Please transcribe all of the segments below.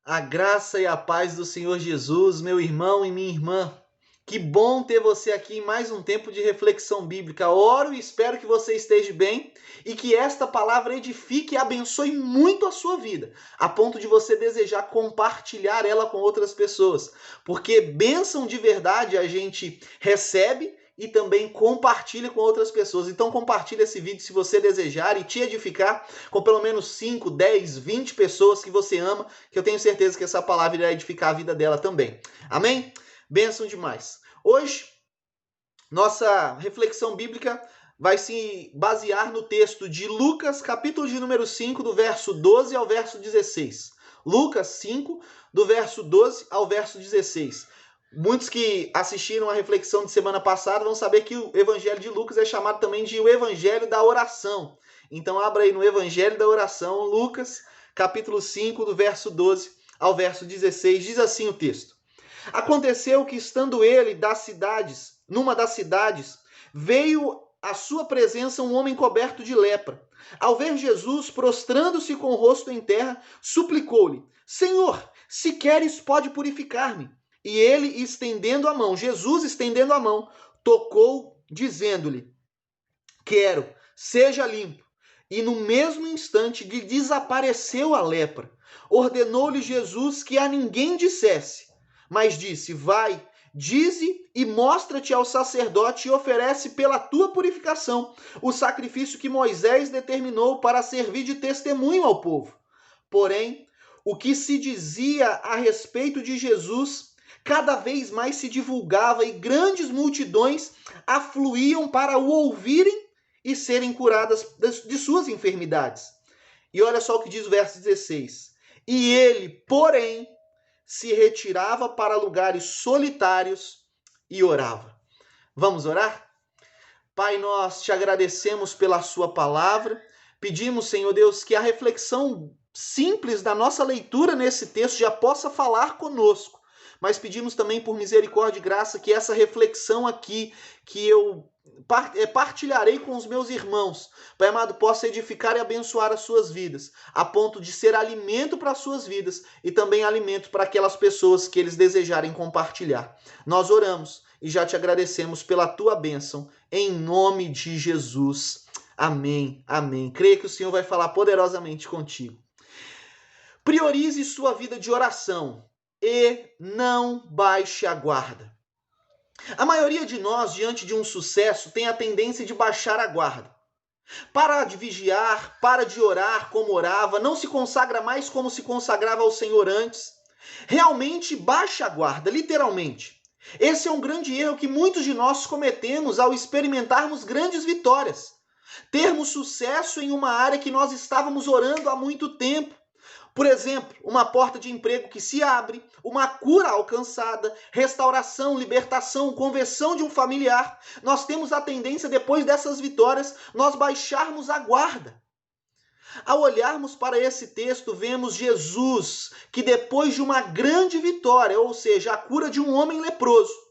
A graça e a paz do Senhor Jesus, meu irmão e minha irmã. Que bom ter você aqui em mais um tempo de reflexão bíblica. Oro e espero que você esteja bem e que esta palavra edifique e abençoe muito a sua vida, a ponto de você desejar compartilhar ela com outras pessoas. Porque bênção de verdade a gente recebe e também compartilha com outras pessoas. Então compartilha esse vídeo se você desejar e te edificar com pelo menos 5, 10, 20 pessoas que você ama, que eu tenho certeza que essa palavra irá edificar a vida dela também. Amém? Bênção demais. Hoje, nossa reflexão bíblica vai se basear no texto de Lucas, capítulo de número 5, do verso 12 ao verso 16. Lucas 5, do verso 12 ao verso 16. Muitos que assistiram a reflexão de semana passada vão saber que o Evangelho de Lucas é chamado também de o Evangelho da Oração. Então abra aí no Evangelho da Oração, Lucas, capítulo 5, do verso 12 ao verso 16. Diz assim o texto. Aconteceu que, estando ele numa das cidades, veio à sua presença um homem coberto de lepra. Ao ver Jesus, prostrando-se com o rosto em terra, suplicou-lhe: Senhor, se queres, pode purificar-me. E ele, Jesus estendendo a mão, tocou, dizendo-lhe: Quero, seja limpo. E no mesmo instante lhe desapareceu a lepra. Ordenou-lhe Jesus que a ninguém dissesse, mas disse: Vai, dize e mostra-te ao sacerdote e oferece pela tua purificação o sacrifício que Moisés determinou para servir de testemunho ao povo. Porém, o que se dizia a respeito de Jesus cada vez mais se divulgava e grandes multidões afluíam para o ouvirem e serem curadas de suas enfermidades. E olha só o que diz o verso 16. E ele, porém, se retirava para lugares solitários e orava. Vamos orar? Pai, nós te agradecemos pela sua palavra. Pedimos, Senhor Deus, que a reflexão simples da nossa leitura nesse texto já possa falar conosco. Mas pedimos também por misericórdia e graça que essa reflexão aqui, que eu partilharei com os meus irmãos, Pai amado, possa edificar e abençoar as suas vidas, a ponto de ser alimento para as suas vidas e também alimento para aquelas pessoas que eles desejarem compartilhar. Nós oramos e já te agradecemos pela tua bênção, em nome de Jesus. Amém, amém. Creio que o Senhor vai falar poderosamente contigo. Priorize sua vida de oração e não baixe a guarda. A maioria de nós, diante de um sucesso, tem a tendência de baixar a guarda. Para de vigiar, para de orar como orava, não se consagra mais como se consagrava ao Senhor antes. Realmente baixa a guarda, literalmente. Esse é um grande erro que muitos de nós cometemos ao experimentarmos grandes vitórias. Termos sucesso em uma área que nós estávamos orando há muito tempo. Por exemplo, uma porta de emprego que se abre, uma cura alcançada, restauração, libertação, conversão de um familiar. Nós temos a tendência, depois dessas vitórias, nós baixarmos a guarda. Ao olharmos para esse texto, vemos Jesus, que depois de uma grande vitória, ou seja, a cura de um homem leproso,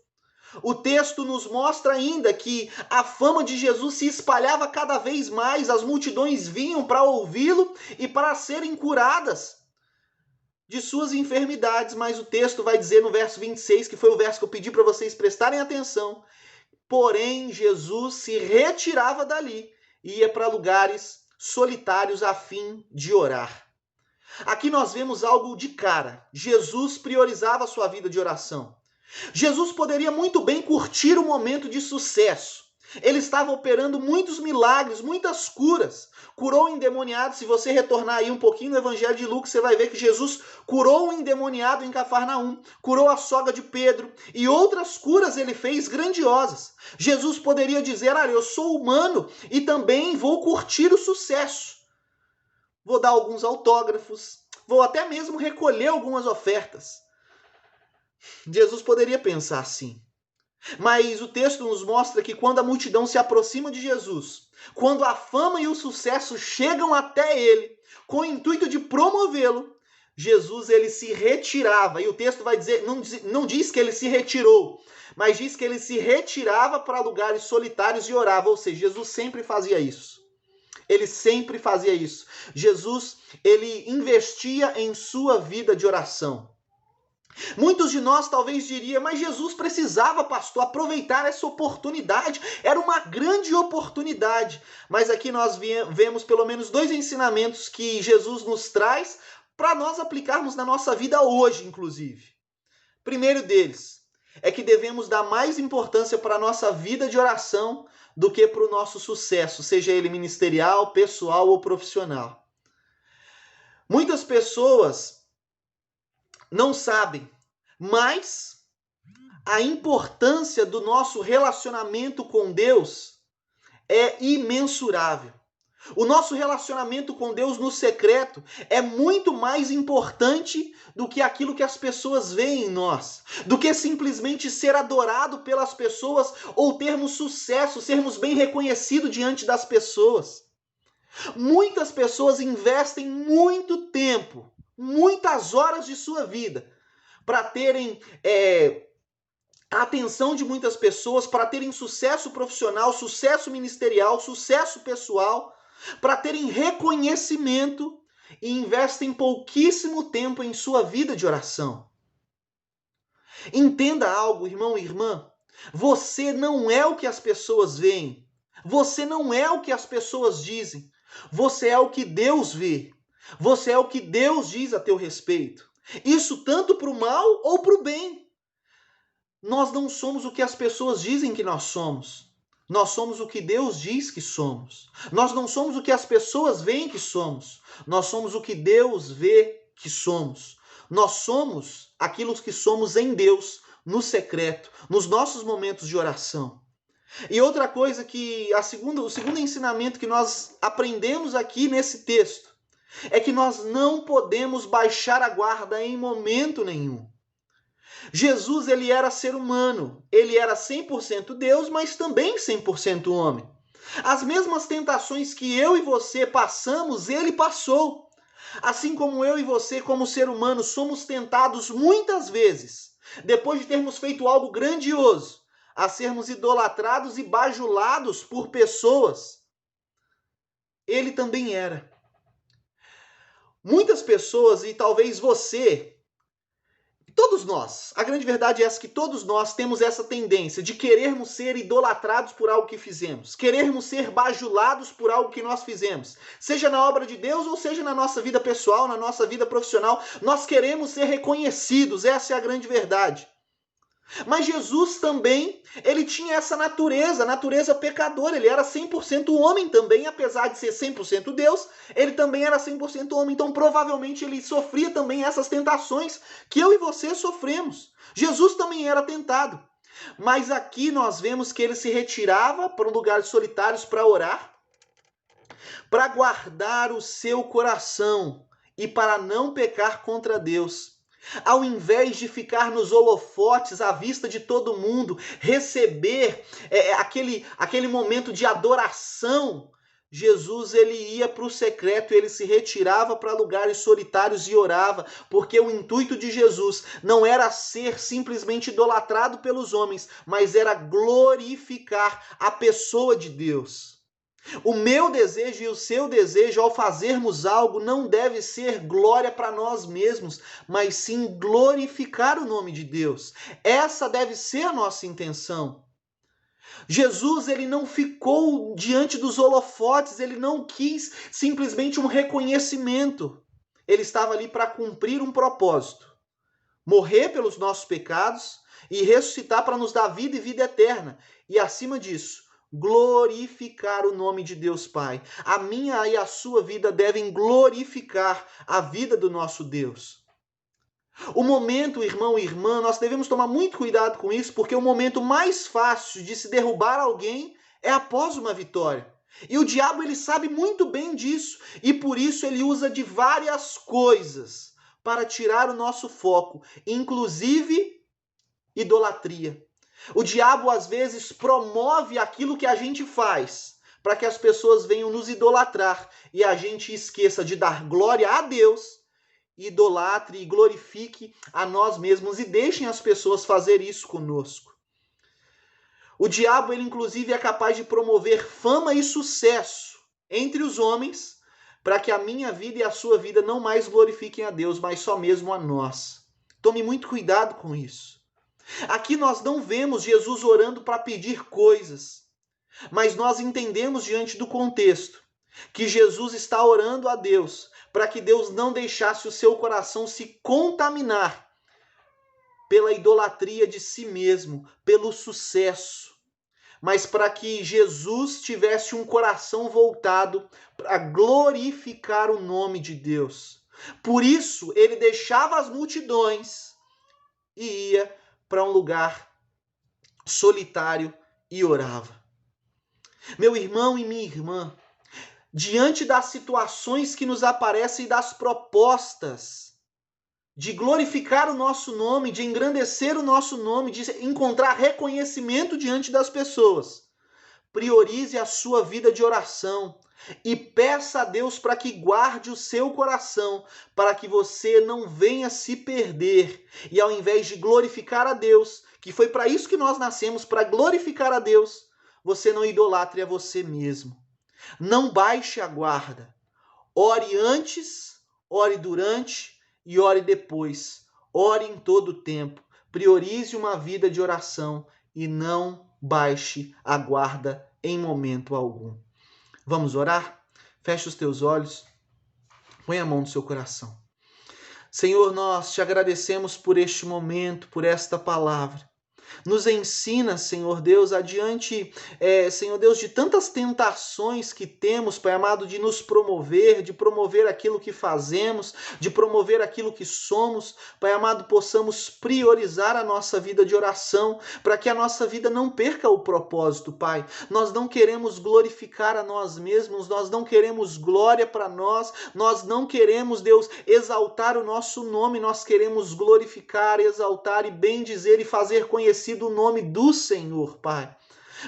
o texto nos mostra ainda que a fama de Jesus se espalhava cada vez mais, as multidões vinham para ouvi-lo e para serem curadas de suas enfermidades, mas o texto vai dizer no verso 26, que foi o verso que eu pedi para vocês prestarem atenção, porém Jesus se retirava dali e ia para lugares solitários a fim de orar. Aqui nós vemos algo de cara. Jesus priorizava a sua vida de oração. Jesus poderia muito bem curtir o momento de sucesso. Ele estava operando muitos milagres, muitas curas. Curou o endemoniado. Se você retornar aí um pouquinho no Evangelho de Lucas, você vai ver que Jesus curou o endemoniado em Cafarnaum, curou a sogra de Pedro e outras curas ele fez grandiosas. Jesus poderia dizer: olha, eu sou humano e também vou curtir o sucesso. Vou dar alguns autógrafos, vou até mesmo recolher algumas ofertas. Jesus poderia pensar assim. Mas o texto nos mostra que quando a multidão se aproxima de Jesus, quando a fama e o sucesso chegam até ele, com o intuito de promovê-lo, Jesus ele se retirava. E o texto vai dizer, não diz que ele se retirou, mas diz que ele se retirava para lugares solitários e orava. Ou seja, Jesus sempre fazia isso. ele sempre fazia isso. Jesus, ele investia em sua vida de oração. Muitos de nós talvez diriam, mas Jesus precisava, pastor, aproveitar essa oportunidade. Era uma grande oportunidade. Mas aqui nós vemos pelo menos 2 ensinamentos que Jesus nos traz para nós aplicarmos na nossa vida hoje, inclusive. Primeiro deles é que devemos dar mais importância para a nossa vida de oração do que para o nosso sucesso, seja ele ministerial, pessoal ou profissional. Muitas pessoas não sabem, mas a importância do nosso relacionamento com Deus é imensurável. O nosso relacionamento com Deus no secreto é muito mais importante do que aquilo que as pessoas veem em nós, do que simplesmente ser adorado pelas pessoas ou termos sucesso, sermos bem reconhecidos diante das pessoas. Muitas pessoas investem muito tempo, muitas horas de sua vida para terem a atenção de muitas pessoas, para terem sucesso profissional, sucesso ministerial, sucesso pessoal, para terem reconhecimento e investem pouquíssimo tempo em sua vida de oração. Entenda algo, irmão e irmã. Você não é o que as pessoas veem. Você não é o que as pessoas dizem. Você é o que Deus vê. Você é o que Deus diz a teu respeito. Isso tanto para o mal ou para o bem. Nós não somos o que as pessoas dizem que nós somos. Nós somos o que Deus diz que somos. Nós não somos o que as pessoas veem que somos. Nós somos o que Deus vê que somos. Nós somos aquilo que somos em Deus, no secreto, nos nossos momentos de oração. E outra coisa que o segundo ensinamento que nós aprendemos aqui nesse texto é que nós não podemos baixar a guarda em momento nenhum. Jesus, ele era ser humano, ele era 100% Deus, mas também 100% homem. As mesmas tentações que eu e você passamos, ele passou. Assim como eu e você, como ser humano, somos tentados muitas vezes, depois de termos feito algo grandioso, a sermos idolatrados e bajulados por pessoas, ele também era. Muitas pessoas, e talvez você, todos nós, a grande verdade é essa, que todos nós temos essa tendência de querermos ser idolatrados por algo que fizemos, querermos ser bajulados por algo que nós fizemos, seja na obra de Deus ou seja na nossa vida pessoal, na nossa vida profissional, nós queremos ser reconhecidos, essa é a grande verdade. Mas Jesus também, ele tinha essa natureza pecadora, ele era 100% homem também, apesar de ser 100% Deus, ele também era 100% homem, então provavelmente ele sofria também essas tentações que eu e você sofremos. Jesus também era tentado, mas aqui nós vemos que ele se retirava para lugares solitários para orar, para guardar o seu coração e para não pecar contra Deus. Ao invés de ficar nos holofotes à vista de todo mundo, receber aquele momento de adoração, Jesus ele ia para o secreto, ele se retirava para lugares solitários e orava, porque o intuito de Jesus não era ser simplesmente idolatrado pelos homens, mas era glorificar a pessoa de Deus. O meu desejo e o seu desejo ao fazermos algo não deve ser glória para nós mesmos, mas sim glorificar o nome de Deus. Essa deve ser a nossa intenção. Jesus, ele não ficou diante dos holofotes, ele não quis simplesmente um reconhecimento. Ele estava ali para cumprir um propósito. Morrer pelos nossos pecados e ressuscitar para nos dar vida e vida eterna. E acima disso, glorificar o nome de Deus Pai. A minha e a sua vida devem glorificar a vida do nosso Deus. O momento, irmão e irmã, nós devemos tomar muito cuidado com isso, porque o momento mais fácil de se derrubar alguém é após uma vitória. E o diabo, ele sabe muito bem disso, e por isso ele usa de várias coisas para tirar o nosso foco, inclusive idolatria. O diabo, às vezes, promove aquilo que a gente faz para que as pessoas venham nos idolatrar e a gente esqueça de dar glória a Deus, idolatre e glorifique a nós mesmos e deixem as pessoas fazer isso conosco. O diabo, ele inclusive é capaz de promover fama e sucesso entre os homens, para que a minha vida e a sua vida não mais glorifiquem a Deus, mas só mesmo a nós. Tome muito cuidado com isso. Aqui nós não vemos Jesus orando para pedir coisas, mas nós entendemos diante do contexto que Jesus está orando a Deus para que Deus não deixasse o seu coração se contaminar pela idolatria de si mesmo, pelo sucesso, mas para que Jesus tivesse um coração voltado para glorificar o nome de Deus. Por isso, ele deixava as multidões e ia para um lugar solitário e orava. Meu irmão e minha irmã, diante das situações que nos aparecem e das propostas de glorificar o nosso nome, de engrandecer o nosso nome, de encontrar reconhecimento diante das pessoas, priorize a sua vida de oração e peça a Deus para que guarde o seu coração, para que você não venha se perder e ao invés de glorificar a Deus, que foi para isso que nós nascemos, para glorificar a Deus, você não idolatre a você mesmo. Não baixe a guarda. Ore antes, ore durante e ore depois. Ore em todo o tempo. Priorize uma vida de oração e não baixe a guarda em momento algum. Vamos orar? Feche os teus olhos. Põe a mão no seu coração. Senhor, nós te agradecemos por este momento, por esta palavra. Nos ensina, Senhor Deus, adiante, Senhor Deus, de tantas tentações que temos, Pai amado, de nos promover, de promover aquilo que fazemos, de promover aquilo que somos. Pai amado, possamos priorizar a nossa vida de oração, para que a nossa vida não perca o propósito, Pai. Nós não queremos glorificar a nós mesmos, nós não queremos glória para nós não queremos, Deus, exaltar o nosso nome, nós queremos glorificar, exaltar e bendizer e fazer conhecer o nome do Senhor, Pai.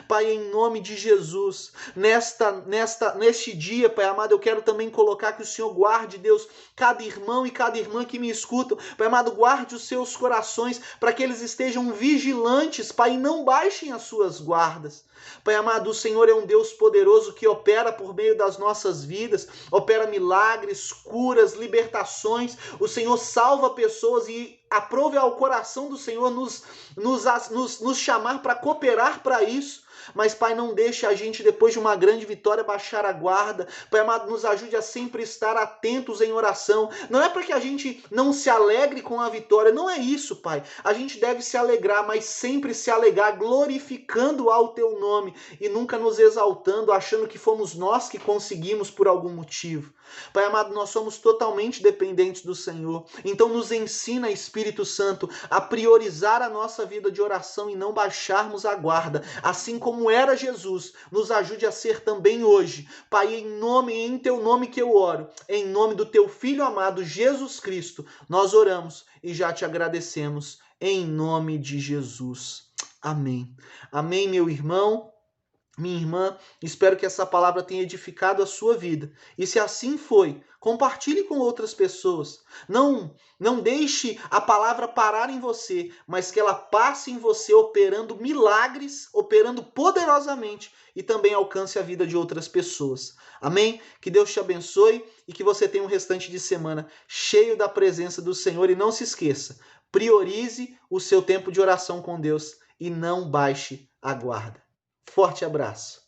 Pai, em nome de Jesus, neste dia, Pai amado, eu quero também colocar que o Senhor guarde, Deus, cada irmão e cada irmã que me escutam. Pai amado, guarde os seus corações para que eles estejam vigilantes, Pai, e não baixem as suas guardas. Pai amado, o Senhor é um Deus poderoso que opera por meio das nossas vidas, opera milagres, curas, libertações. O Senhor salva pessoas e aprove ao coração do Senhor nos chamar para cooperar para isso. Mas, Pai, não deixe a gente, depois de uma grande vitória, baixar a guarda. Pai amado, nos ajude a sempre estar atentos em oração. Não é para que a gente não se alegre com a vitória, não é isso, Pai. A gente deve se alegrar, mas sempre se alegrar, glorificando ao Teu nome e nunca nos exaltando, achando que fomos nós que conseguimos por algum motivo. Pai amado, nós somos totalmente dependentes do Senhor. Então nos ensina, Espírito Santo, a priorizar a nossa vida de oração e não baixarmos a guarda, assim como era Jesus. Nos ajude a ser também hoje. Pai, em Teu nome que eu oro, em nome do Teu Filho amado Jesus Cristo, nós oramos e já te agradecemos, em nome de Jesus. Amém. Amém, meu irmão. Minha irmã, espero que essa palavra tenha edificado a sua vida. E se assim foi, compartilhe com outras pessoas. Não deixe a palavra parar em você, mas que ela passe em você operando milagres, operando poderosamente e também alcance a vida de outras pessoas. Amém? Que Deus te abençoe e que você tenha um restante de semana cheio da presença do Senhor. E não se esqueça, priorize o seu tempo de oração com Deus e não baixe a guarda. Forte abraço.